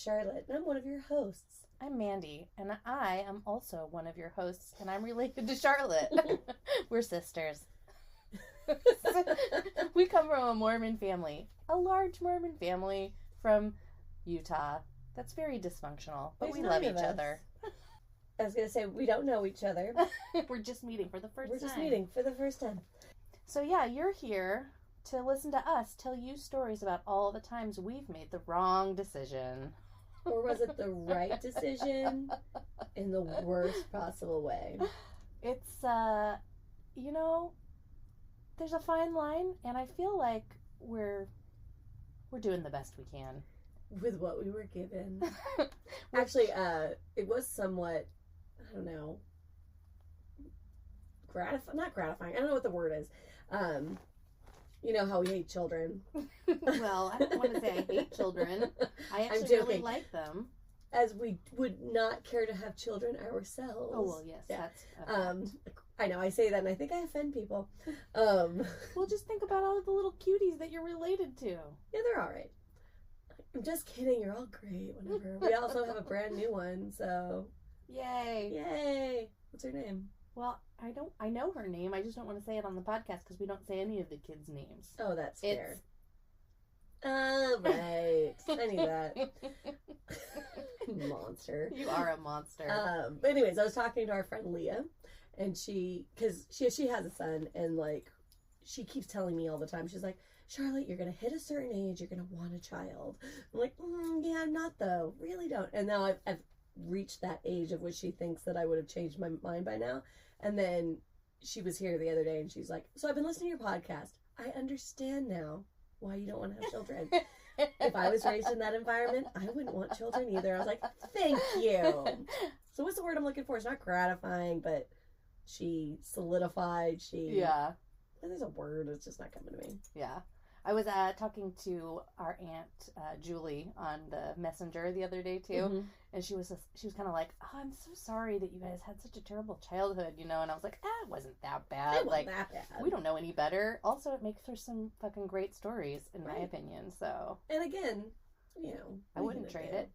Charlotte, and I'm one of your hosts. I'm Mandy, and I am also one of your hosts, and I'm related to Charlotte. We're sisters. We come from a Mormon family, a large Mormon family from Utah. That's very dysfunctional, but we love each other. I was going to say, we don't know each other. We're just meeting for the first time. We're just meeting for the first time. So yeah, you're here to listen to us tell you stories about all the times we've made the wrong decision. Or was it the right decision in the worst possible way? It's, you know, there's a fine line, and I feel like we're doing the best we can. With what we were given. Actually, it was somewhat, I don't know, not gratifying. I don't know what the word is. You know how we hate children. Well, I don't want to say I hate children. I actually really like them. As we would not care to have children ourselves. Oh, well, yes. Yeah. That's I know, I say that and I think I offend people. Well, just think about all of the little cuties that you're related to. Yeah, they're all right. I'm just kidding. You're all great. Whatever. We also have a brand new one, so. Yay. Yay. What's her name? Well, I know her name. I just don't want to say it on the podcast because we don't say any of the kids' names. Oh, that's fair. Oh, right. I knew that. Monster. You are a monster. But anyways, I was talking to our friend Leah, and she has a son, and like, she keeps telling me all the time, she's like, Charlotte, you're going to hit a certain age, you're going to want a child. I'm like, yeah, I'm not though. Really don't. And now I've reached that age of which she thinks that I would have changed my mind by now. And then she was here the other day and she's like, so I've been listening to your podcast. I understand now why you don't want to have children. If I was raised in that environment, I wouldn't want children either. I was like, thank you. So what's the word I'm looking for? It's not gratifying, but she solidified. Yeah. There's a word. It's just not coming to me. Yeah. I was talking to our aunt Julie on the messenger the other day too, Mm-hmm. and she was kind of like, "Oh, I'm so sorry that you guys had such a terrible childhood," you know. And I was like, "It wasn't that bad. It wasn't that bad. We don't know any better. Also, it makes for some fucking great stories, in my opinion." So, and again, you know, I wouldn't trade it.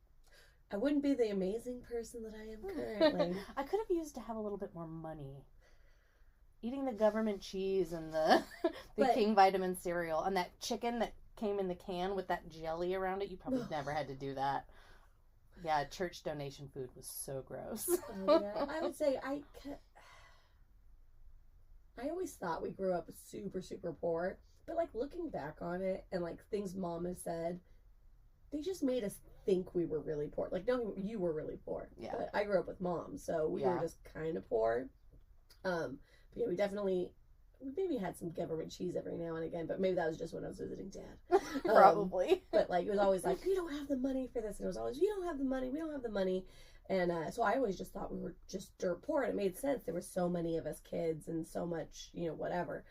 I wouldn't be the amazing person that I am currently. I could have used to have a little bit more money. Eating the government cheese and the King Vitamin cereal and that chicken that came in the can with that jelly around it, you probably never had to do that. Yeah, church donation food was so gross. Oh, yeah. I would say I always thought we grew up super, super poor. But, like, looking back on it and, like, things Mom has said, they just made us think we were really poor. Like, no, you were really poor. Yeah. But I grew up with Mom, so we were just kind of poor. But yeah, we maybe had some government cheese every now and again, but maybe that was just when I was visiting Dad. Probably. But like, it was always like, we don't have the money for this. And it was always, we don't have the money. And so I always just thought we were just dirt poor. And it made sense. There were so many of us kids and so much, you know, whatever.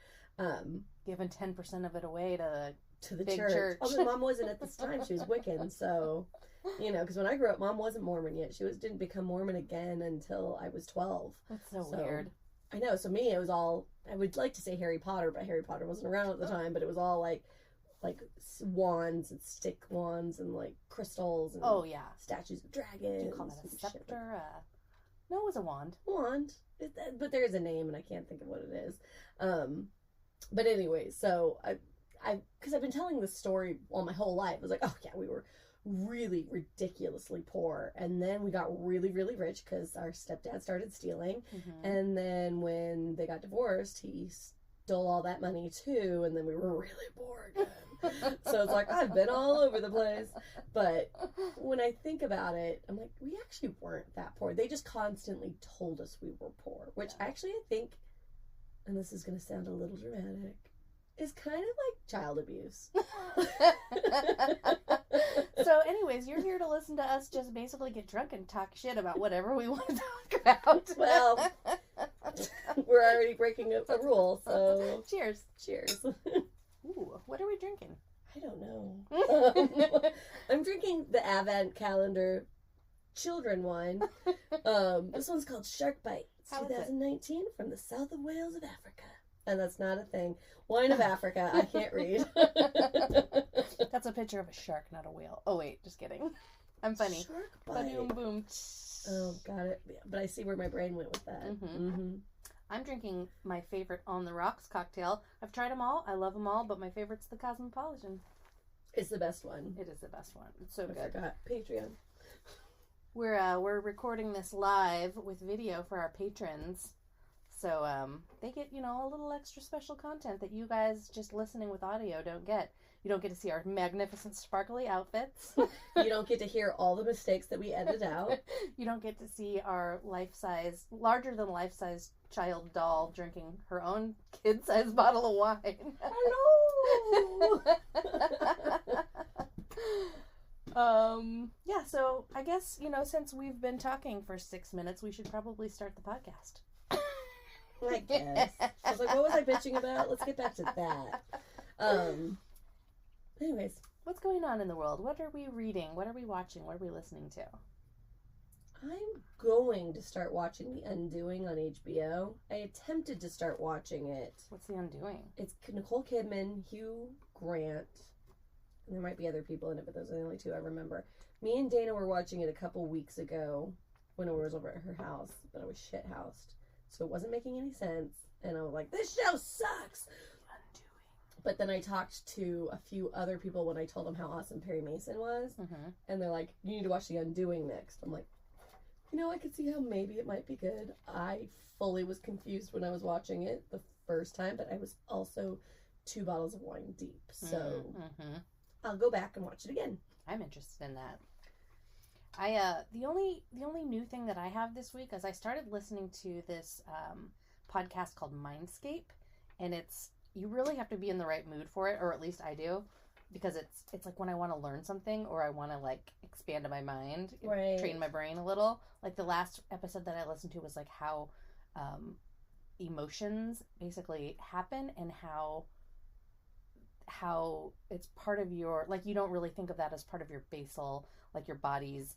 Giving 10% of it away to the big church. Oh, but Mom wasn't at this time. She was Wiccan. So, you know, because when I grew up, Mom wasn't Mormon yet. She didn't become Mormon again until I was 12. That's so weird. I know. So me, it was all, I would like to say Harry Potter, but Harry Potter wasn't around at the time, but it was all like wands and stick wands and like crystals and statues of dragons. Do you call that a scepter? No, it was a wand. Wand. But there is a name and I can't think of what it is. But anyway, so because I've been telling this story all my whole life. I was like, oh yeah, we were really ridiculously poor, and then we got really, really rich because our stepdad started stealing, and then when they got divorced, he stole all that money too, and then we were really poor again. So it's like, I've been all over the place. But when I think about it, I'm like, we actually weren't that poor. They just constantly told us we were poor, which actually I think, and this is going to sound a little dramatic, is kind of like child abuse. So anyways, you're here to listen to us just basically get drunk and talk shit about whatever we want to talk about. Well, we're already breaking a rule, so... Cheers. Cheers. Ooh, what are we drinking? I don't know. I'm drinking the Advent Calendar children wine. This one's called Shark Bite. It's 2019 from the south of Wales of Africa. And that's not a thing. Wine of Africa. I can't read. That's a picture of a shark, not a whale. Oh, wait. Just kidding. I'm funny. Shark bite. Boom, boom. Oh, got it. Yeah, but I see where my brain went with that. I'm drinking my favorite On the Rocks cocktail. I've tried them all. I love them all, but my favorite's the Cosmopolitan. It's the best one. It is the best one. It's so good. I forgot. Patreon. We're recording this live with video for our patrons. So they get, a little extra special content that you guys just listening with audio don't get. You don't get to see our magnificent sparkly outfits. You don't get to hear all the mistakes that we edited out. You don't get to see our larger than life-size child doll drinking her own kid-sized bottle of wine. Hello! Yeah, so I guess, since we've been talking for 6 minutes, we should probably start the podcast. I guess. I was like, what was I bitching about? Let's get back to that. Anyways. What's going on in the world? What are we reading? What are we watching? What are we listening to? I'm going to start watching The Undoing on HBO. I attempted to start watching it. What's The Undoing? It's Nicole Kidman, Hugh Grant, and there might be other people in it, but those are the only two I remember. Me and Dana were watching it a couple weeks ago when I was over at her house, but I was shithoused. So it wasn't making any sense. And I was like, this show sucks! But then I talked to a few other people when I told them how awesome Perry Mason was. And they're like, you need to watch The Undoing next. I'm like, I could see how maybe it might be good. I fully was confused when I was watching it the first time, but I was also 2 bottles of wine deep. So I'll go back and watch it again. I'm interested in that. The only new thing that I have this week is I started listening to this podcast called Mindscape, and you really have to be in the right mood for it, or at least I do, because it's like when I want to learn something or I want to like expand my mind, train my brain a little. Like the last episode that I listened to was like how emotions basically happen and how it's part of your, like, you don't really think of that as part of your basal, like your body's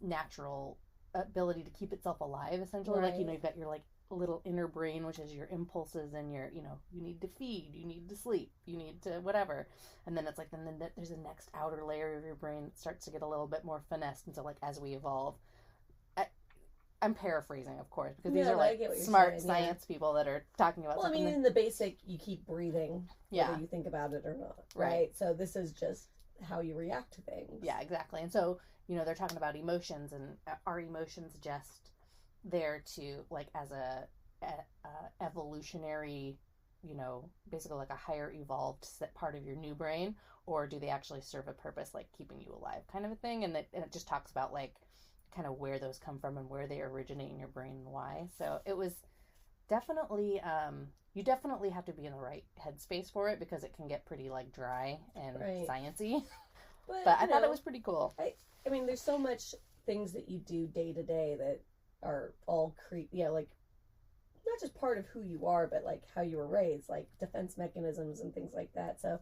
natural ability to keep itself alive, essentially. Like, you've got your like little inner brain, which is your impulses and your, you need to feed, you need to sleep, you need to whatever, and then it's like, then there's a next outer layer of your brain that starts to get a little bit more finessed. And so like as we evolve, I'm paraphrasing, of course, because these are like smart science people that are talking about. Well, I mean, in the basic, you keep breathing, whether you think about it or not, right? So this is just how you react to things. Yeah, exactly. And so, they're talking about emotions, and are emotions just there to, like, as a evolutionary, basically like a higher evolved part of your new brain, or do they actually serve a purpose, like keeping you alive kind of a thing? And it just talks about like kind of where those come from and where they originate in your brain and why. So it was definitely, you definitely have to be in the right headspace for it, because it can get pretty like dry and sciencey. But I thought it was pretty cool. I mean, there's so much things that you do day to day that are all like not just part of who you are, but like how you were raised, like defense mechanisms and things like that. So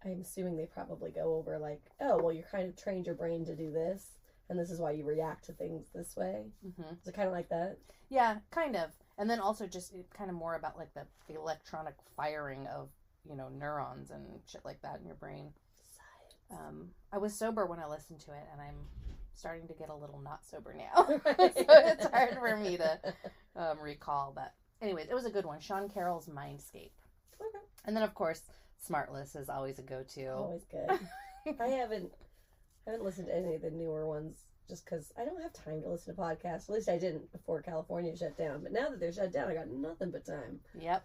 I'm assuming they probably go over like, oh, well, you kind of trained your brain to do this, and this is why you react to things this way. Is it kind of like that? Yeah, kind of. And then also just kind of more about like the electronic firing of, neurons and shit like that in your brain. I was sober when I listened to it, and I'm starting to get a little not sober now. So it's hard for me to recall. But anyways, it was a good one. Sean Carroll's Mindscape. Okay. And then, of course, Smartless is always a go-to. Always good. I haven't listened to any of the newer ones just because I don't have time to listen to podcasts. At least I didn't before California shut down. But now that they're shut down, I got nothing but time. Yep.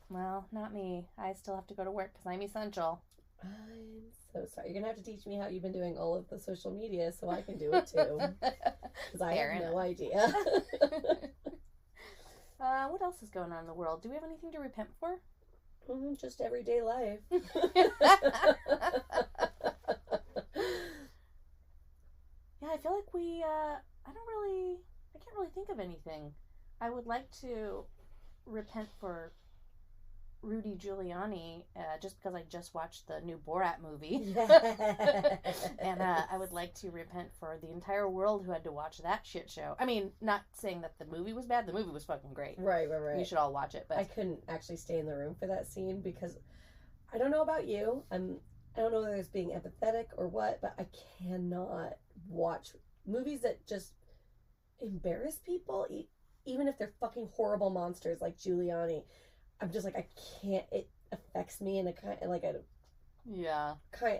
Well, not me. I still have to go to work because I'm essential. I'm so sorry. You're going to have to teach me how you've been doing all of the social media so I can do it too. Because I have no idea. What else is going on in the world? Do we have anything to repent for? Just everyday life. Yeah, I feel like I can't really think of anything. I would like to repent for Rudy Giuliani, just because I just watched the new Borat movie. And I would like to repent for the entire world who had to watch that shit show. I mean, not saying that the movie was bad. The movie was fucking great. Right. You should all watch it. But I couldn't actually stay in the room for that scene because I don't know about you. I'm I don't know whether it's being empathetic or what, but I cannot watch movies that just embarrass people, even if they're fucking horrible monsters like Giuliani. I'm just like, I can't. It affects me in a kind like a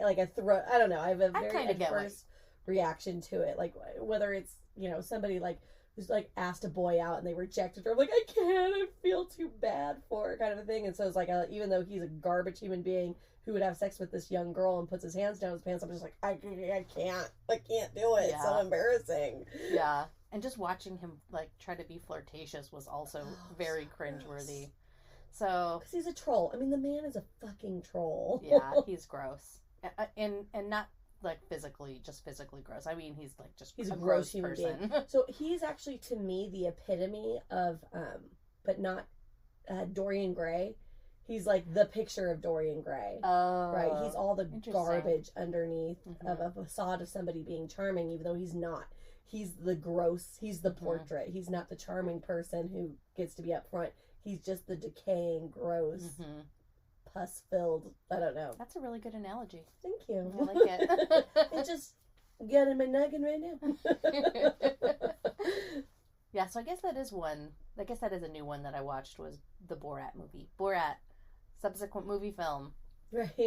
like a throw. I don't know. I have a very adverse reaction to it. Like whether it's somebody like who's like asked a boy out and they rejected her. I'm like, I can't. I feel too bad for her, kind of a thing. And so it's like, even though he's a garbage human being who would have sex with this young girl and puts his hands down his pants, I'm just like, I can't do it. It's so embarrassing. Yeah. And just watching him like try to be flirtatious was also very cringeworthy. So, because he's a troll. I mean, the man is a fucking troll. Yeah, he's gross, and not like physically gross. I mean, he's like he's a gross human person. Being. So he's actually to me the epitome of, but not Dorian Gray. He's like the picture of Dorian Gray. Oh, right. He's all the garbage underneath of a facade of somebody being charming, even though he's not. He's the gross. He's the portrait. He's not the charming person who gets to be up front. He's just the decaying, gross, pus-filled. I don't know. That's a really good analogy. Thank you. I like it. It just got in my noggin right now. Yeah, so I guess that is one. I guess that is a new one that I watched was the Borat movie. Borat, subsequent movie film. Right.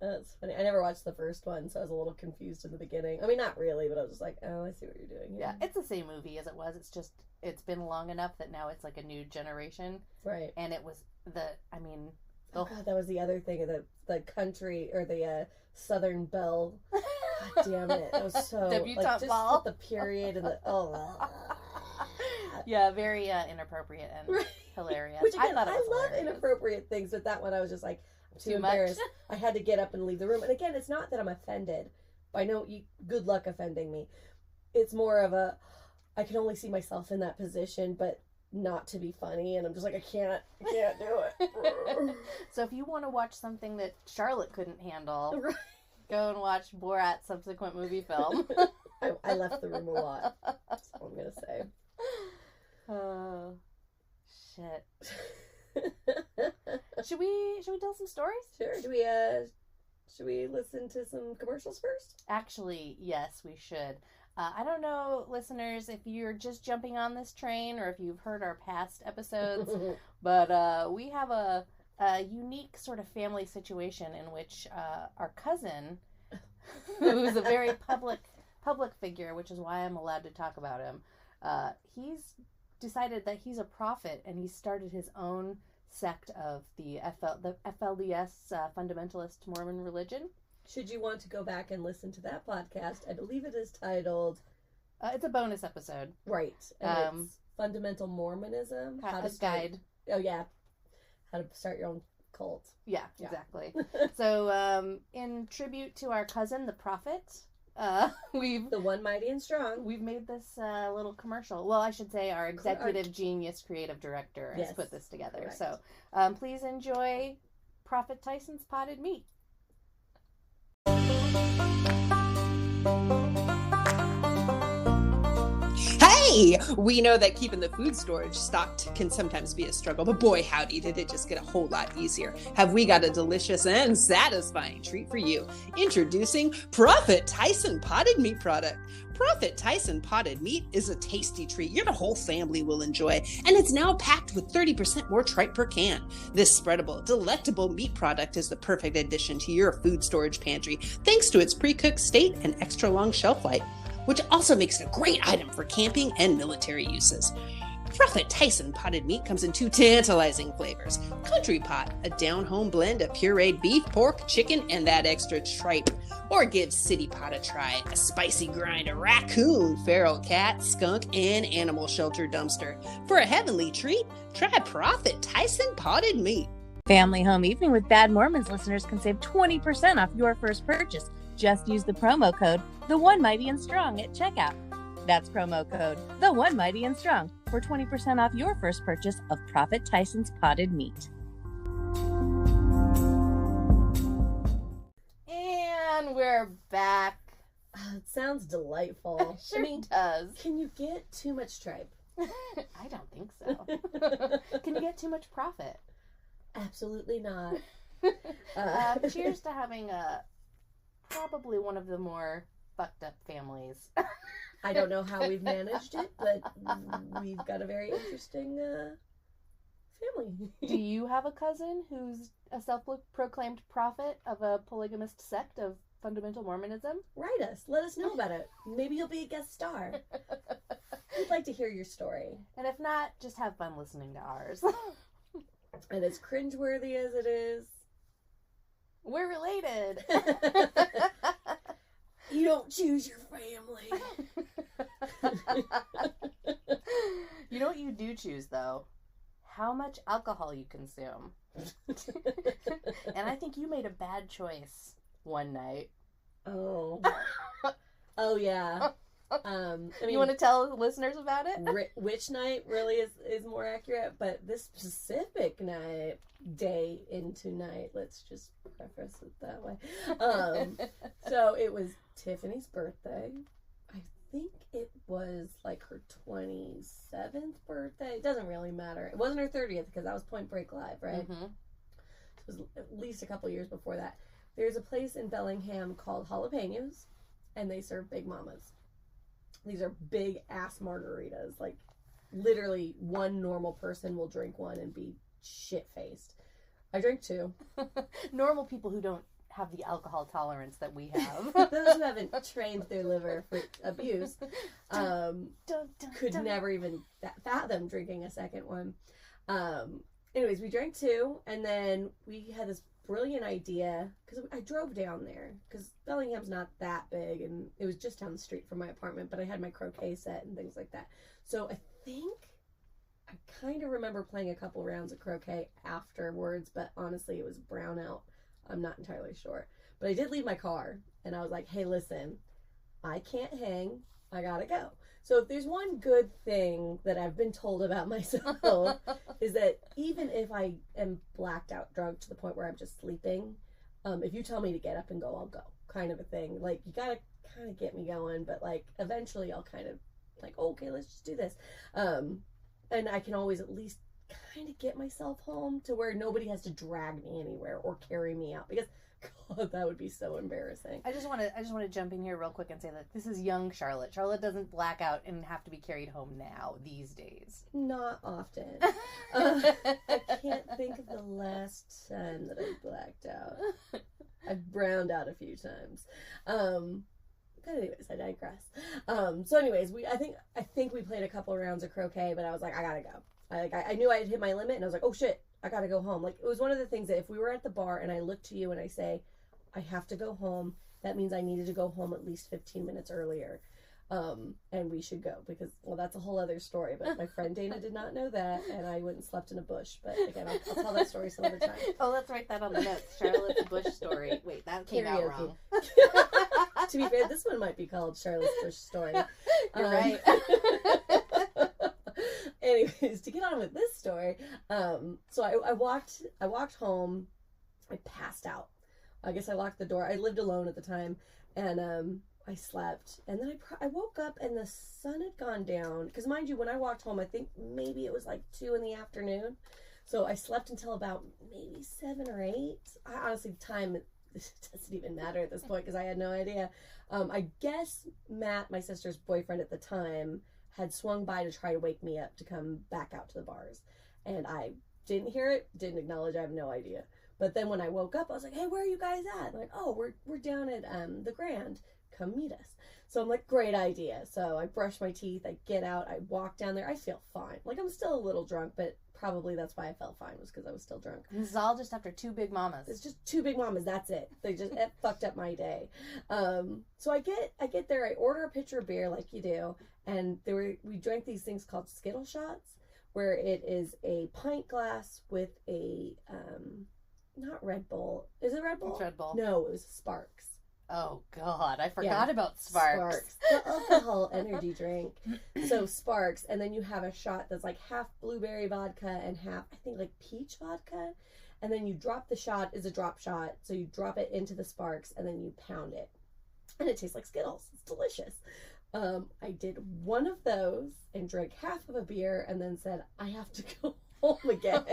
That's funny. I never watched the first one, so I was a little confused in the beginning. I mean, not really, but I was just like, oh, I see what you're doing. Yeah, it's the same movie as it was. It's just, it's been long enough that now it's like a new generation. Right. And it was oh God, that was the other thing, the country, or the Southern Belle. God damn it. That was so, Debutante ball. With the period and the, Yeah, very inappropriate and hilarious. Which again, I love hilarious. Inappropriate things, but that one I was just like, too embarrassed. I had to get up and leave the room. And again, it's not that I'm offended. I know good luck offending me. It's more of I can only see myself in that position, but not to be funny. And I'm just like, I can't do it. So if you want to watch something that Charlotte couldn't handle, right. Go and watch Borat subsequent movie film. I left the room a lot. That's all I'm going to say. Oh, shit. Should we tell some stories? Sure. Should we listen to some commercials first? Actually, yes, we should. I don't know, listeners, if you're just jumping on this train or if you've heard our past episodes, but we have a unique sort of family situation in which our cousin, who's a very public figure, which is why I'm allowed to talk about him, he's decided that he's a prophet and he started his own sect of the FLDS fundamentalist Mormon religion. Should you want to go back and listen to that podcast, I believe it is titled... it's a bonus episode. Right. And it's Fundamental Mormonism. How to guide. Oh, yeah. How to start your own cult. Yeah. Exactly. So, in tribute to our cousin, the prophet... the one mighty and strong. We've made this little commercial. Well, I should say our executive genius creative director has put this together. Correct. So please enjoy Prophet Tyson's Potted Meat. Hey, we know that keeping the food storage stocked can sometimes be a struggle, but boy, howdy, did it just get a whole lot easier. Have we got a delicious and satisfying treat for you? Introducing Prophet Tyson Potted Meat product. Prophet Tyson Potted Meat is a tasty treat your whole family will enjoy, and it's now packed with 30% more tripe per can. This spreadable, delectable meat product is the perfect addition to your food storage pantry, thanks to its pre-cooked state and extra long shelf life, which also makes it a great item for camping and military uses. Prophet Tyson Potted Meat comes in 2 tantalizing flavors. Country Pot, a down-home blend of pureed beef, pork, chicken, and that extra tripe. Or give City Pot a try, a spicy grind of raccoon, feral cat, skunk, and animal shelter dumpster. For a heavenly treat, try Prophet Tyson Potted Meat. Family Home Evening with Bad Mormons listeners can save 20% off your first purchase. Just use the promo code The One Mighty and Strong at checkout. That's promo code The One Mighty and Strong for 20% off your first purchase of Prophet Tyson's Potted Meat. And we're back. It sounds delightful. Sure does. Can you get too much tripe? I don't think so. Can you get too much profit? Absolutely not. Cheers to having probably one of the more fucked up families. I don't know how we've managed it, but we've got a very interesting family. Do you have a cousin who's a self-proclaimed prophet of a polygamist sect of fundamental Mormonism? Write us. Let us know about it. Maybe you'll be a guest star. We'd like to hear your story. And if not, just have fun listening to ours. And as cringeworthy as it is, we're related. You don't choose your family. You know what you do choose, though? How much alcohol you consume. And I think you made a bad choice one night. Oh. Oh, yeah. I mean, you want to tell the listeners about it? Which night really is more accurate, but this specific night, day into night, let's just preface it that way. So it was Tiffany's birthday. I think it was like her 27th birthday. It doesn't really matter. It wasn't her 30th because that was Point Break Live, right? Mm-hmm. It was at least a couple years before that. There's a place in Bellingham called Jalapenos, and they serve Big Mamas. These are big ass margaritas. Like, literally, one normal person will drink one and be shit-faced. I drank two. Normal people who don't have the alcohol tolerance that we have. Those who haven't trained their liver for abuse could never even fathom drinking a second one. Anyways, we drank two, and then we had this brilliant idea, because I drove down there, because Bellingham's not that big, and it was just down the street from my apartment, but I had my croquet set and things like that. So I think I kind of remember playing a couple rounds of croquet afterwards, but honestly, it was brownout. I'm not entirely sure. But I did leave my car, and I was like, hey, listen, I can't hang. I gotta go. So if there's one good thing that I've been told about myself is that even if I am blacked out drunk to the point where I'm just sleeping, if you tell me to get up and go, I'll go, kind of a thing. Like, you gotta kind of get me going, but like eventually I'll kind of like, okay, let's just do this. And I can always at least kind of get myself home to where nobody has to drag me anywhere or carry me out, because God, that would be so embarrassing. I just want to jump in here real quick and say that this is young Charlotte. Charlotte doesn't black out and have to be carried home now these days. Not often. I can't think of the last time that I blacked out. I've browned out a few times. But anyways, I digress. So anyways, I think we played a couple rounds of croquet, but I was like, I gotta go. I knew I had hit my limit, and I was like, oh shit, I gotta go home. Like, it was one of the things that if we were at the bar and I look to you and I say, I have to go home, that means I needed to go home at least 15 minutes earlier. And we should go, because, well, that's a whole other story, but my friend Dana did not know that, and I went and slept in a bush. But again, I'll tell that story some other time. Oh, let's write that on the notes. Charlotte's bush story. Wait, that came out wrong. To be fair, this one might be called Charlotte's bush story. You're right. Anyways, to get on with this story, so I walked home. I passed out. I guess I locked the door. I lived alone at the time, and I slept, and then I woke up and the sun had gone down, because mind you, when I walked home, I think maybe it was like 2 p.m, so I slept until about maybe 7 or 8. I honestly, time doesn't even matter at this point, because I had no idea. I guess Matt, my sister's boyfriend at the time, had swung by to try to wake me up to come back out to the bars, and I didn't hear it, didn't acknowledge. I have no idea. But then when I woke up, I was like, hey, where are you guys at? Like, oh, we're down at the Grand. Come meet us. So I'm like, great idea. So I brush my teeth, I get out, I walk down there. I feel fine. Like, I'm still a little drunk, but probably that's why I felt fine, was because I was still drunk. This is all just after 2 Big Mamas. It's just 2 Big Mamas. That's it. It fucked up my day. So I get there. I order a pitcher of beer like you do, and we drank these things called Skittle shots, where it is a pint glass with a not Red Bull. Is it Red Bull? It's Red Bull. No, it was Sparks. Oh God, I forgot about Sparks. The alcohol energy drink. So Sparks, and then you have a shot that's like half blueberry vodka and half, I think, like peach vodka. And then you drop the shot, is a drop shot. So you drop it into the Sparks and then you pound it. And it tastes like Skittles. It's delicious. I did one of those and drank half of a beer and then said, I have to go home again.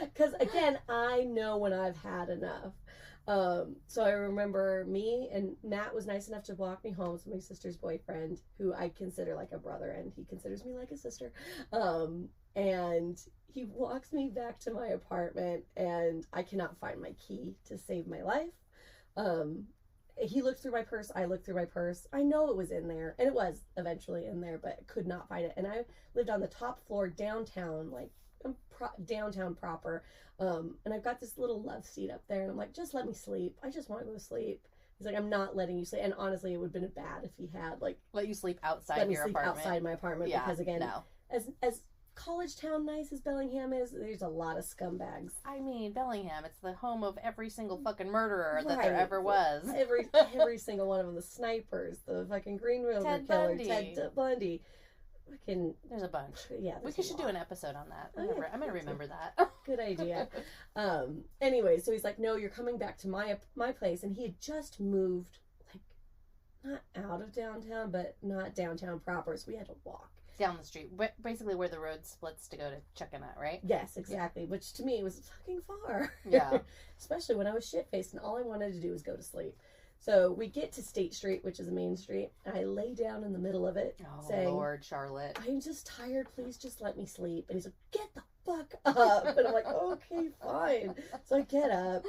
Because again, I know when I've had enough. So I remember me and Matt was nice enough to walk me home. So my sister's boyfriend, who I consider like a brother, and he considers me like a sister. And he walks me back to my apartment, and I cannot find my key to save my life. He looked through my purse. I looked through my purse. I know it was in there, and it was eventually in there, but could not find it. And I lived on the top floor downtown, like downtown proper. And I've got this little love seat up there, and I'm like, just let me sleep. I just want to go to sleep. He's like, I'm not letting you sleep. And honestly, it would have been bad if he had like let you sleep outside let me your sleep apartment. outside my apartment, Yeah, because again, no. as college town nice as Bellingham is, there's a lot of scumbags. I mean, Bellingham, it's the home of every single fucking murderer that Right. there ever was. Every single one of them, the snipers, the fucking Green River Ted Killer, Bundy. Ted Bundy. Fucking, There's a bunch. yeah. We there's a should do lot. an episode on that. Oh, yeah. I'm gonna remember that. Good idea. Anyway, so he's like, no, you're coming back to my place. And he had just moved, like, not out of downtown, but not downtown proper. So we had to walk. Down the street, basically where the road splits to go to Chuckanut, right? Yes, exactly. Which to me was fucking far. Yeah. Especially when I was shit-faced and all I wanted to do was go to sleep. So we get to State Street, which is a main street, and I lay down in the middle of it, Oh, saying, Lord, Charlotte. I'm just tired, please just let me sleep. And he's like, get the fuck up. And I'm like, okay, fine. So I get up.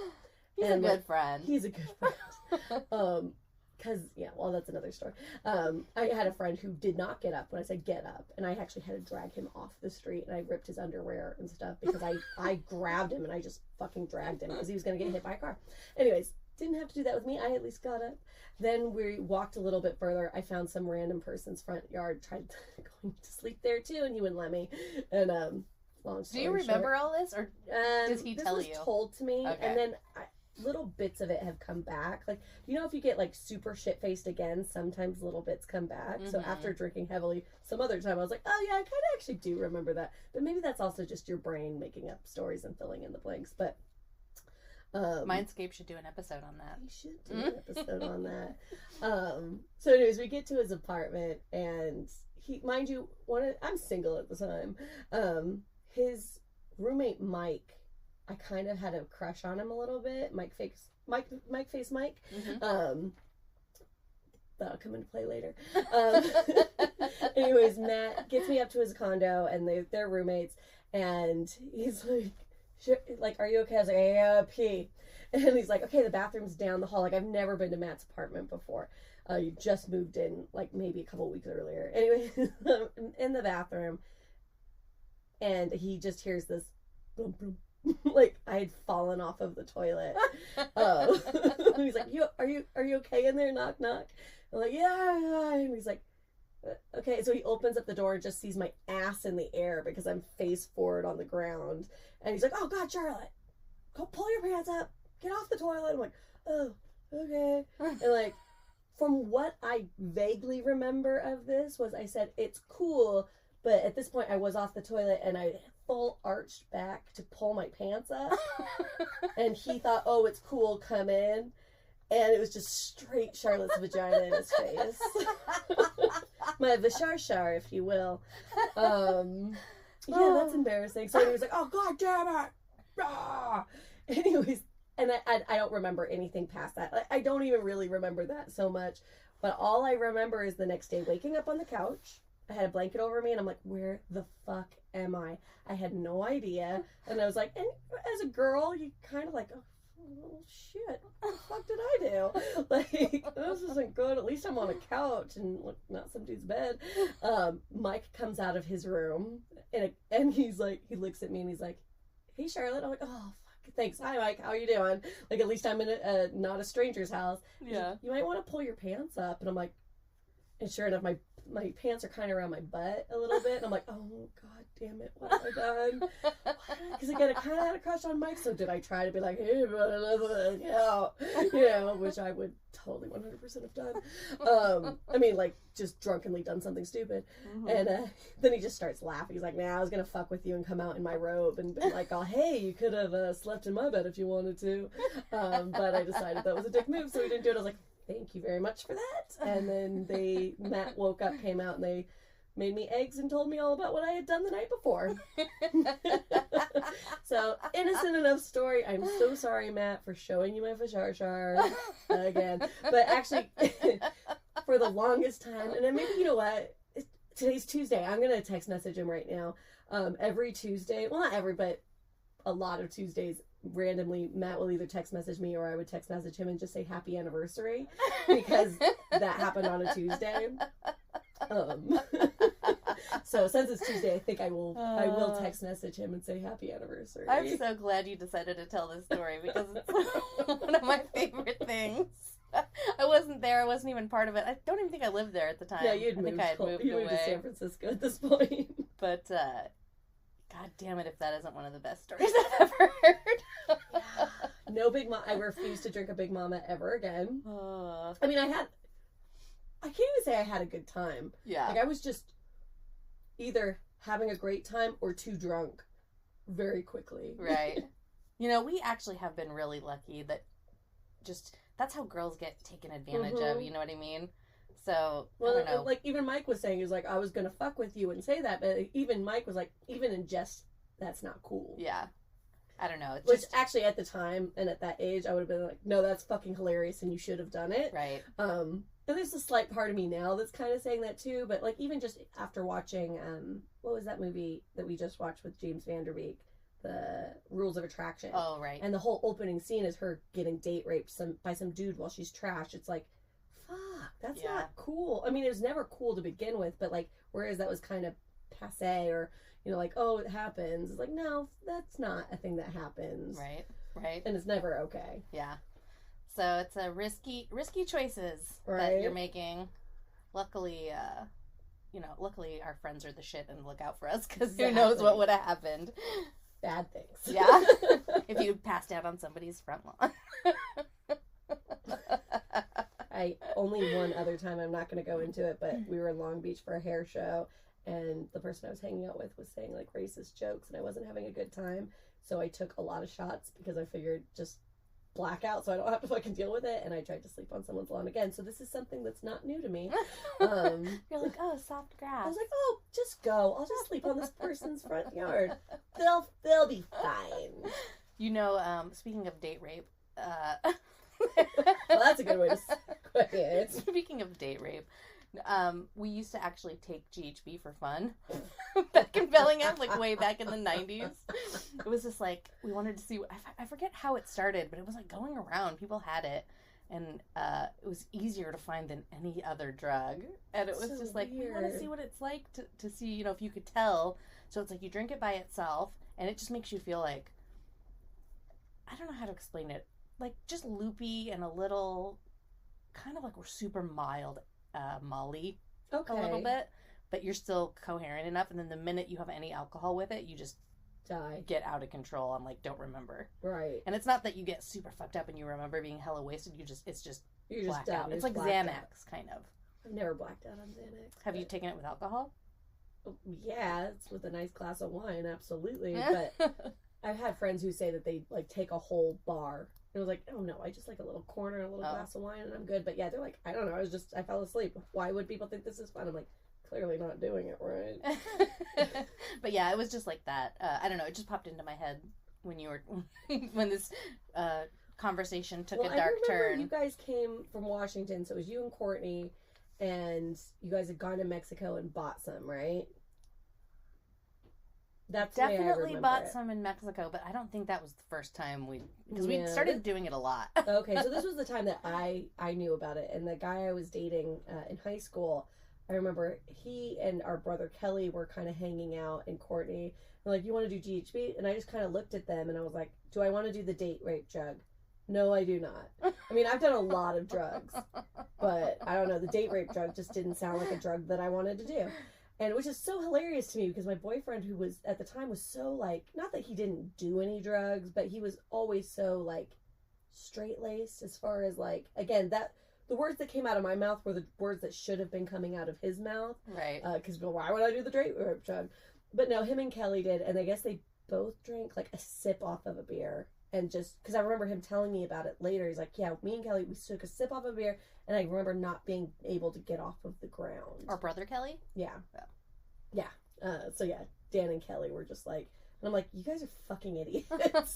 He's and a good like, friend. He's a good friend. Because, yeah, well, that's another story. I had a friend who did not get up when I said get up, and I actually had to drag him off the street, and I ripped his underwear and stuff because I grabbed him and I just fucking dragged him because he was going to get hit by a car. Anyways, didn't have to do that with me. I at least got up. Then we walked a little bit further. I found some random person's front yard, tried going to sleep there too, and he wouldn't let me. And long story Do you remember all this, or does he tell this you? was told to me, Okay. and then little bits of it have come back. Like, you know, if you get like super shit faced again, sometimes little bits come back. So Mhm. after drinking heavily, some other time I was like, oh yeah, I kind of actually do remember that. But maybe that's also just your brain making up stories and filling in the blanks. But Mindscape should do an episode on that. we should do an episode on that. So anyways, we get to his apartment, and he, mind you, I'm single at the time. His roommate Mike, I kind of had a crush on him a little bit. Mike Face Mike. Mm-hmm. That'll come into play later. Anyways, Matt gets me up to his condo, and they're roommates, and he's like, sure, like, are you okay? I was like, I gotta pee. And he's like, okay, the bathroom's down the hall. Like, I've never been to Matt's apartment before. You just moved in, like, maybe a couple weeks earlier. Anyway, in the bathroom, and he just hears this boom, boom. Like I had fallen off of the toilet. He's like, are you okay in there? Knock knock. I'm like, yeah. And he's like, okay. So he opens up the door and just sees my ass in the air because I'm face forward on the ground. And he's like, oh God, Charlotte, go pull your pants up, get off the toilet. I'm like, oh, okay. And like, from what I vaguely remember of this was I said, it's cool. But at this point I was off the toilet and I full arched back to pull my pants up. And he thought, oh, it's cool, come in. And it was just straight Charlotte's vagina in his face. My vashar, if you will. Yeah, that's embarrassing. So he was like, oh, God damn it. Ah! Anyways, and I don't remember anything past that. Like, I don't even really remember that so much. But all I remember is the next day waking up on the couch. I had a blanket over me, and I'm like, where the fuck am I? I had no idea. And I was like, and as a girl, you kind of like, oh, shit, what the fuck did I do? Like, this isn't good. At least I'm on a couch and not some dude's bed. Mike comes out of his room, and he's like, he looks at me, and he's like, hey, Charlotte. I'm like, oh, fuck, thanks. Hi, Mike. How are you doing? Like, at least I'm in not a stranger's house. Yeah. You might want to pull your pants up. And I'm like, and sure enough, my pants are kind of around my butt a little bit, and I'm like, oh God damn it, what have I done? Because again, I kind of had a crush on Mike, so did I try to be like, hey, yeah, which I would totally 100% have done. I mean, like, just drunkenly done something stupid. Mm-hmm. And then he just starts laughing. He's like, nah, I was gonna fuck with you and come out in my robe and be like, oh, hey, you could have slept in my bed if you wanted to. But I decided that was a dick move, so we didn't do it. I was like, thank you very much for that. And then Matt woke up, came out, and they made me eggs and told me all about what I had done the night before. So, innocent enough story. I'm so sorry, Matt, for showing you my Fashar again. But actually, for the longest time, and then maybe, you know what? Today's Tuesday. I'm going to text message him right now. Every Tuesday, well, not every, but a lot of Tuesdays, randomly, Matt will either text message me or I would text message him and just say happy anniversary, because that happened on a Tuesday. So since it's Tuesday, I think I will text message him and say happy anniversary. I'm so glad you decided to tell this story, because it's one of my favorite things. I wasn't there. I wasn't even part of it. I don't even think I lived there at the time. Yeah, you'd I moved. think I had moved you away. moved to San Francisco at this point. But God damn it, if that isn't one of the best stories I've ever heard. No Big Mama. I refuse to drink a Big Mama ever again. I mean, I can't even say I had a good time. Yeah. Like, I was just either having a great time or too drunk very quickly. Right. You know, we actually have been really lucky that just, that's how girls get taken advantage of, you know what I mean? So, well, I don't know. like, even Mike was saying, he was like, I was going to fuck with you and say that, but even Mike was like, even in jest, that's not cool. Yeah. I don't know. It's Which just, actually at the time and at that age, I would have been like, no, that's fucking hilarious and you should have done it. right. And there's a slight part of me now that's kind of saying that too, but like even just after watching, what was that movie that we just watched with James Van Der Beek? The Rules of Attraction. Oh, right. And the whole opening scene is her getting date raped by some dude while she's trashed. It's like, fuck, that's not cool. I mean, it was never cool to begin with, but like, whereas that was kind of passe or, you know, like, oh, it happens. It's like, no, that's not a thing that happens. Right. Right. And it's never okay. Yeah. So it's a risky choices that Right. you're making. Luckily, luckily our friends are the shit and look out for us, because who knows Exactly. what would have happened. Bad things. Yeah. If you passed out on somebody's front lawn. Only one other time, I'm not going to go into it, but we were in Long Beach for a hair show, and the person I was hanging out with was saying like racist jokes, and I wasn't having a good time, so I took a lot of shots because I figured just black out so I don't have to fucking deal with it, and I tried to sleep on someone's lawn again. So this is something that's not new to me. You're like, oh, soft grass. I was like, oh, just go. I'll just sleep on this person's front yard. They'll be fine. You know, speaking of date rape, Well, that's a good way to put it. Speaking of date rape, we used to actually take GHB for fun back in Bellingham, like way back in the 90s. It was just like, we wanted to see, I forget how it started, but it was like going around. People had it, and it was easier to find than any other drug. And it was So just like, we want to weird. see what it's like to see, you know, if you could tell. So it's like you drink it by itself, and it just makes you feel like, I don't know how to explain it, like just loopy and a little, kind of like we're super mild Molly Okay. a little bit, but you're still coherent enough. And then the minute you have any alcohol with it, you just Die. get out of control and like don't remember. Right. And it's not that you get super fucked up and you remember being hella wasted. It's just You're just blacked done. out. You're It's just like blacked Xanax out. kind of. I've never blacked out on Xanax. Have you but- taken it with alcohol? Yeah, it's with a nice glass of wine, absolutely. But I've had friends who say that they like take a whole bar. And I was like, oh no, I just like a little corner, a little Oh. glass of wine, and I'm good. But yeah, they're like, I don't know, I fell asleep. Why would people think this is fun? I'm like, clearly not doing it right. But yeah, it was just like that. I don't know. It just popped into my head when you were when this conversation took a dark I remember turn. you guys came from Washington, so it was you and Courtney, and you guys had gone to Mexico and bought some, right? That's the way I Definitely remember bought it. some in Mexico, but I don't think that was the first time because Yeah. we started doing it a lot. Okay, so this was the time that I knew about it, and the guy I was dating in high school, I remember he and our brother Kelly were kind of hanging out, and Courtney were like, you want to do GHB? And I just kind of looked at them and I was like, do I want to do the date rape drug? No, I do not. I mean, I've done a lot of drugs, but I don't know, the date rape drug just didn't sound like a drug that I wanted to do. And which is so hilarious to me because my boyfriend, who was at the time, was so like, not that he didn't do any drugs, but he was always so like straight-laced as far as like, again, that the words that came out of my mouth were the words that should have been coming out of his mouth. Right. Because why would I do the date rape drug? But no, him and Kelly did, and I guess they both drank like a sip off of a beer. And just, because I remember him telling me about it later, he's like, yeah, me and Kelly, we took a sip off of a beer, and I remember not being able to get off of the ground. Our brother Kelly? Yeah. So yeah, Dan and Kelly were just like, and I'm like, you guys are fucking idiots.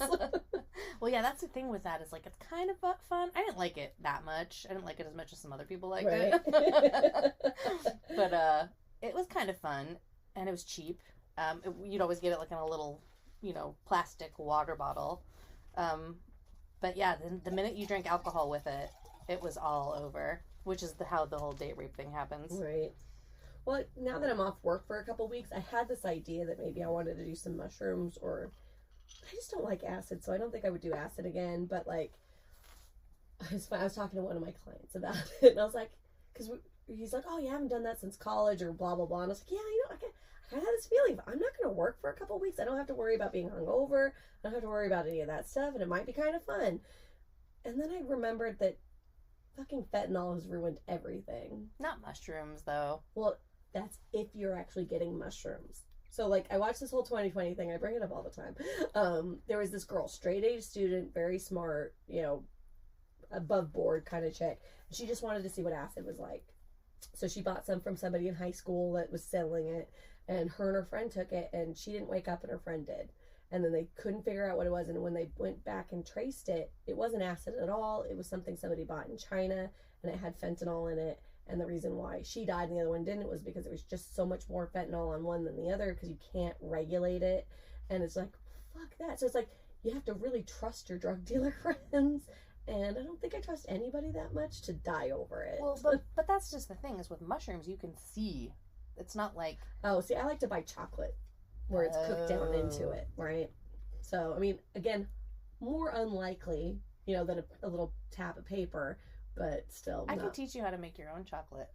Well, yeah, that's the thing with that is like it's kind of fun. I didn't like it that much. I didn't like it as much as some other people liked Right. it. But it was kind of fun, and it was cheap. You'd always get it like in a little, plastic water bottle. But yeah, the minute you drink alcohol with it, it was all over. Which is how the whole date rape thing happens. Right. Well, now that I'm off work for a couple weeks, I had this idea that maybe I wanted to do some mushrooms, or I just don't like acid, so I don't think I would do acid again. But like, I was talking to one of my clients about it, and I was like, because he's like, oh, you haven't done that since college, or blah blah blah. And I was like, yeah, I kind of had this feeling. I'm not going to work for a couple weeks. I don't have to worry about being hungover. I don't have to worry about any of that stuff, and it might be kind of fun. And then I remembered that fucking fentanyl has ruined everything. Not mushrooms, though. Well, that's if you're actually getting mushrooms. So, like, I watched this whole 2020 thing. I bring it up all the time. There was this girl, straight-A student, very smart, above board kind of chick. She just wanted to see what acid was like. So she bought some from somebody in high school that was selling it, and her and her friend took it, and she didn't wake up, and her friend did. And then they couldn't figure out what it was, and when they went back and traced it, it wasn't acid at all. It was something somebody bought in China, and it had fentanyl in it. And the reason why she died and the other one didn't was because there was just so much more fentanyl on one than the other, because you can't regulate it. And it's like, fuck that. So it's like, you have to really trust your drug dealer friends. And I don't think I trust anybody that much to die over it. Well, but that's just the thing, is with mushrooms, you can see. It's not like... Oh, see, I like to buy chocolate where it's cooked down into it, right? So, I mean, again, more unlikely, than a little tab of paper, but still. I can teach you how to make your own chocolate.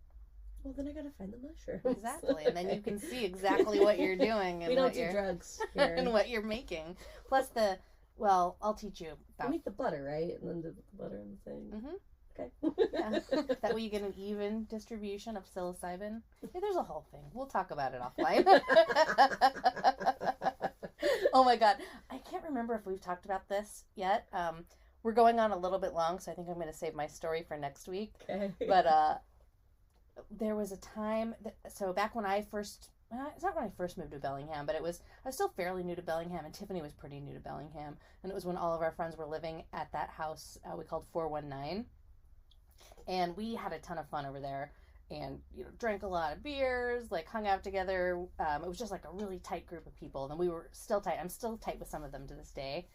Well, then I gotta find the mushrooms. Exactly, and then you can see exactly what you're doing. And we don't do drugs here. And what you're making. Plus I'll teach you about... You make the butter, right? And then the butter and the thing. Mm-hmm. Okay. Yeah. That way you get an even distribution of psilocybin. Yeah, there's a whole thing. We'll talk about it offline. Oh my god. I can't remember if we've talked about this yet. We're going on a little bit long, so I think I'm going to save my story for next week. Okay. But there was a time so back when I first... it's not when I first moved to Bellingham, but I was still fairly new to Bellingham, and Tiffany was pretty new to Bellingham. And it was when all of our friends were living at that house we called 419. And we had a ton of fun over there, and drank a lot of beers, like hung out together. It was just like a really tight group of people, and we were still tight. I'm still tight with some of them to this day.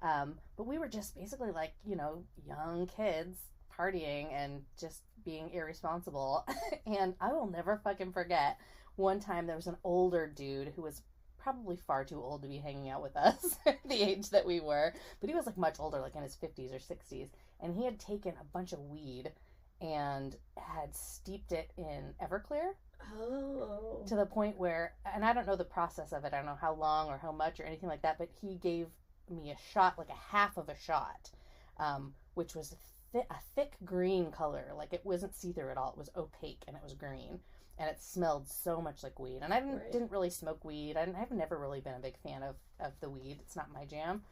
But we were just basically like, young kids partying and just being irresponsible. And I will never fucking forget one time there was an older dude who was probably far too old to be hanging out with us the age that we were, but he was like much older, like in his 50s or 60s, and he had taken a bunch of weed and had steeped it in Everclear. Oh. To the point where, and I don't know the process of it, I don't know how long or how much or anything like that, but he gave me a shot, like a half of a shot, which was a thick green color. Like it wasn't see-through at all. It was opaque and it was green. And it smelled so much like weed. And I didn't really smoke weed. I've never really been a big fan of the weed. It's not my jam.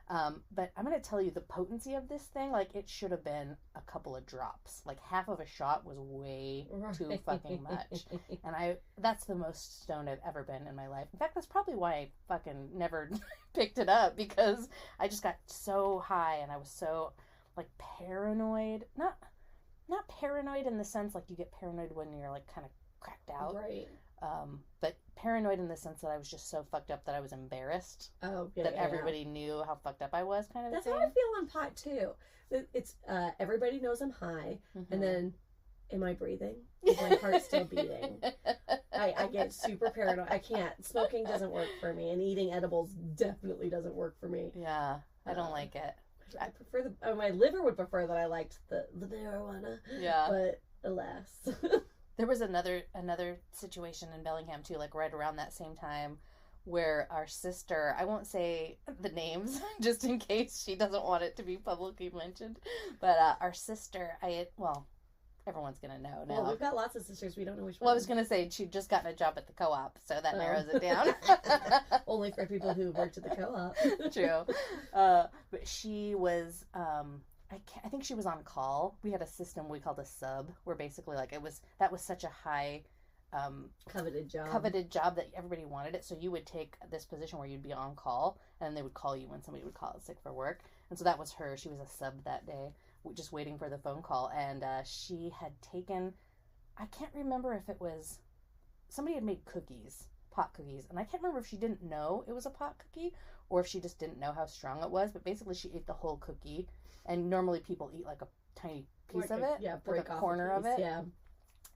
But I'm going to tell you the potency of this thing, like it should have been a couple of drops. Like half of a shot was way too fucking much. And that's the most stoned I've ever been in my life. In fact, that's probably why I fucking never picked it up, because I just got so high and I was so like paranoid. Not paranoid in the sense like you get paranoid when you're like kind of cracked out. Right. But paranoid in the sense that I was just so fucked up that I was embarrassed. Oh, yeah. That everybody knew how fucked up I was, kind of. That's thing. how I feel on pot too. It's everybody knows I'm high, and then, am I breathing? Is my heart still beating? I get super paranoid. I can't. Smoking doesn't work for me, and eating edibles definitely doesn't work for me. Yeah, I don't like it. I prefer my liver would prefer that I liked the marijuana. Yeah, but alas. There was another situation in Bellingham too, like right around that same time, where our sister, I won't say the names just in case she doesn't want it to be publicly mentioned, but our sister, everyone's gonna know now. Well, we've got lots of sisters. We don't know which one. Well, I was gonna say she'd just gotten a job at the co-op, so that narrows it down. Only for people who worked at the co-op. True. But she was, I think she was on call. We had a system we called a sub, where basically like that was such a high coveted job that everybody wanted it. So you would take this position where you'd be on call, and then they would call you when somebody would call out sick for work. And so that was her. She was a sub that day, just waiting for the phone call. And she had taken, I can't remember if it was, somebody had made cookies, pot cookies. And I can't remember if she didn't know it was a pot cookie or if she just didn't know how strong it was. But basically she ate the whole cookie. And normally people eat like a tiny piece of it. Yeah, break like a corner of it. Yeah.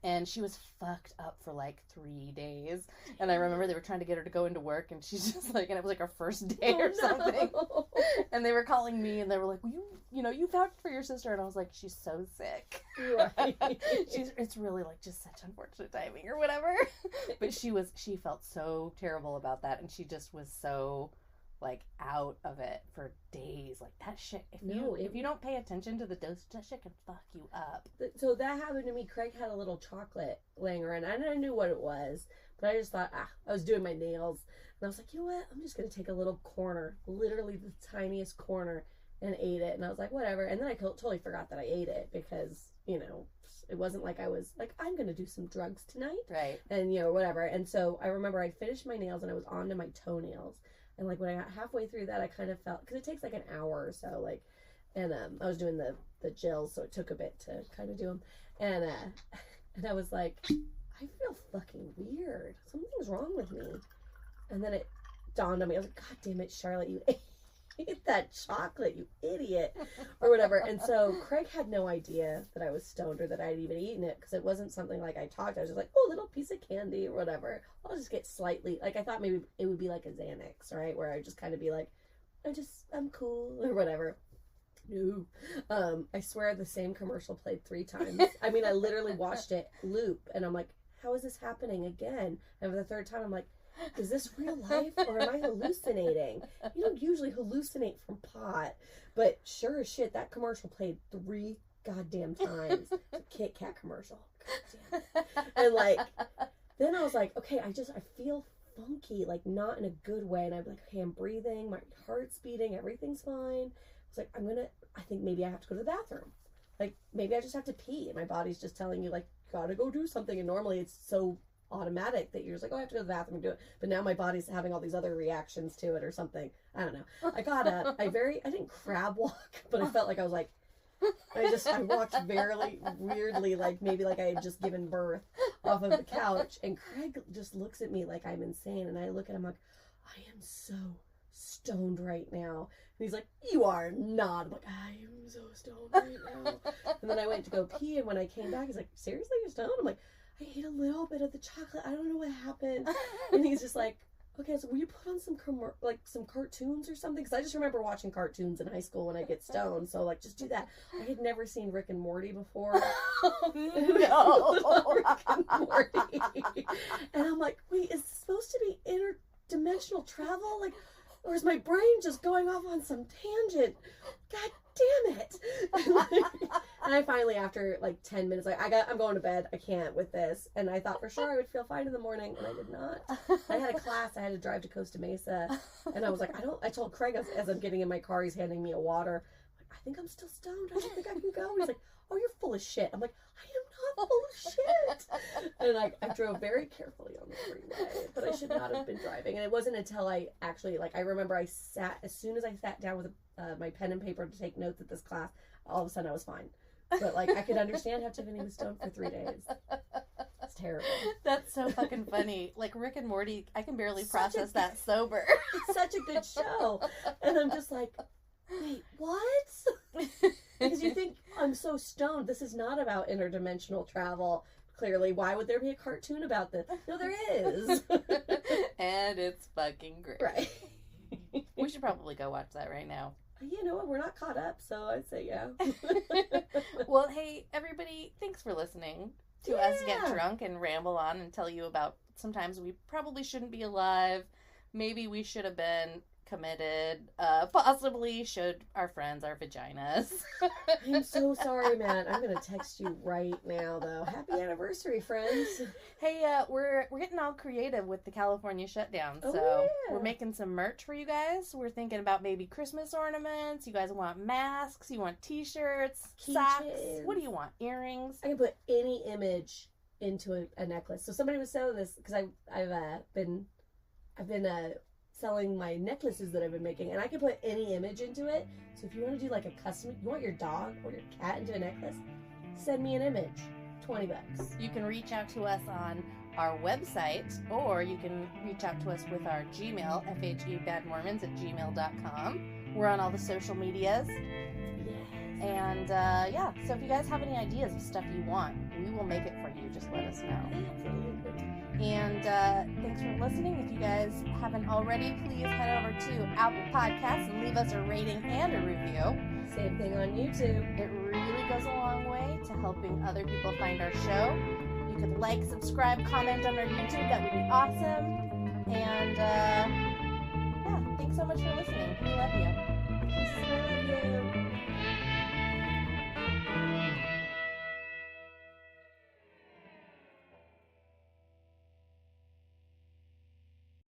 And she was fucked up for like 3 days. And I remember they were trying to get her to go into work. And she's just like, and it was like her first day or something. No. And they were calling me and they were like, well, you vouched for your sister. And I was like, she's so sick. Right. It's really like just such unfortunate timing or whatever. But she felt so terrible about that. And she just was so like out of it for days. Like that shit, if you don't pay attention to the dose, that shit can fuck you up. So that happened to me. Craig had a little chocolate laying around. I knew what it was, but I just thought, I was doing my nails and I was like, you know what, I'm just gonna take a little corner, literally the tiniest corner, and ate it. And I was like, whatever. And then I totally forgot that I ate it because it wasn't like I was like, I'm gonna do some drugs tonight, right? And whatever. And so I remember I finished my nails and I was on to my toenails. And, like, when I got halfway through that, I kind of felt, because it takes, like, an hour or so, like, and I was doing the gels, so it took a bit to kind of do them. And I was like, I feel fucking weird. Something's wrong with me. And then it dawned on me. I was like, God damn it, Charlotte, you ate that chocolate, you idiot, or whatever. And so Craig had no idea that I was stoned or that I'd even eaten it, because it wasn't something like I talked. I was just like, oh, little piece of candy or whatever. I'll just get slightly, like, I thought maybe it would be like a Xanax, right, where I'd just kind of be like, I'm cool or whatever. No. I swear the same commercial played 3 times. I mean, I literally watched it loop, and I'm like, how is this happening again? And for the 3rd time, I'm like, is this real life or am I hallucinating? You don't usually hallucinate from pot. But sure as shit, that commercial played 3 goddamn times. It's a Kit Kat commercial. God damn it. And like, then I was like, okay, I feel funky, like not in a good way. And I'm like, okay, I'm breathing, my heart's beating, everything's fine. I was like, I think maybe I have to go to the bathroom. Like, maybe I just have to pee. And my body's just telling you, like, gotta go do something. And normally it's so automatic that you're just like, oh, I have to go to the bathroom and do it. But now my body's having all these other reactions to it or something. I don't know. I got up. I didn't crab walk, but I felt like I was like, I walked very weirdly, like maybe like I had just given birth off of the couch. And Craig just looks at me like I'm insane. And I look at him like, I am so stoned right now. And he's like, you are not. I'm like, I am so stoned right now. And then I went to go pee. And when I came back, he's like, seriously, you're stoned? I'm like, I ate a little bit of the chocolate. I don't know what happened. And he's just like, okay, so will you put on some cartoons or something? Because I just remember watching cartoons in high school when I get stoned. So like, just do that. I had never seen Rick and Morty before. Oh, no. Rick and Morty. And I'm like, wait, is this supposed to be interdimensional travel? Like, or is my brain just going off on some tangent? God damn it. And I finally, after like 10 minutes, like, I'm going to bed. I can't with this. And I thought for sure I would feel fine in the morning, and I did not. I had a class. I had to drive to Costa Mesa. And I was like, I told Craig as I'm getting in my car, he's handing me a water. I'm like, I think I'm still stoned. I don't think I can go. He's like, oh, you're full of shit. I'm like, I am not full of shit. And I drove very carefully on the freeway, but I should not have been driving. And it wasn't until I actually, like, I remember as soon as I sat down with my pen and paper to take notes at this class, all of a sudden I was fine. But like, I could understand how Tiffany was stoned for 3 days. It's terrible. That's so fucking funny. Like Rick and Morty, I can barely process that sober. It's such a good show. And I'm just like, wait, what? Because you think I'm so stoned. This is not about interdimensional travel. Clearly, why would there be a cartoon about this? No, there is. And it's fucking great. Right. We should probably go watch that right now. You know what? We're not caught up, so I'd say yeah. Well, hey, everybody, thanks for listening to us get drunk and ramble on and tell you about sometimes we probably shouldn't be alive. Maybe we should have been committed. Possibly should our friends, our vaginas. I'm so sorry, man. I'm gonna text you right now, though. Happy anniversary, friends. Hey, we're getting all creative with the California shutdown, so we're making some merch for you guys. We're thinking about maybe Christmas ornaments. You guys want masks? You want t-shirts, socks? What do you want? Earrings? I can put any image into a necklace. So somebody was selling this because I've been selling my necklaces that I've been making, and I can put any image into it. So if you want to do like a custom, you want your dog or your cat into a necklace, send me an image. $20. You can reach out to us on our website, or you can reach out to us with our Gmail, FHEBadMormons@gmail.com. We're on all the social medias. Yes. And so if you guys have any ideas of stuff you want, we will make it for you. Just let us know. Absolutely. And thanks for listening. If you guys haven't already, please head over to Apple Podcasts and leave us a rating and a review. Same thing on YouTube. It really goes a long way to helping other people find our show. You could like, subscribe, comment on our YouTube. That would be awesome. And thanks so much for listening. We love you. I love you.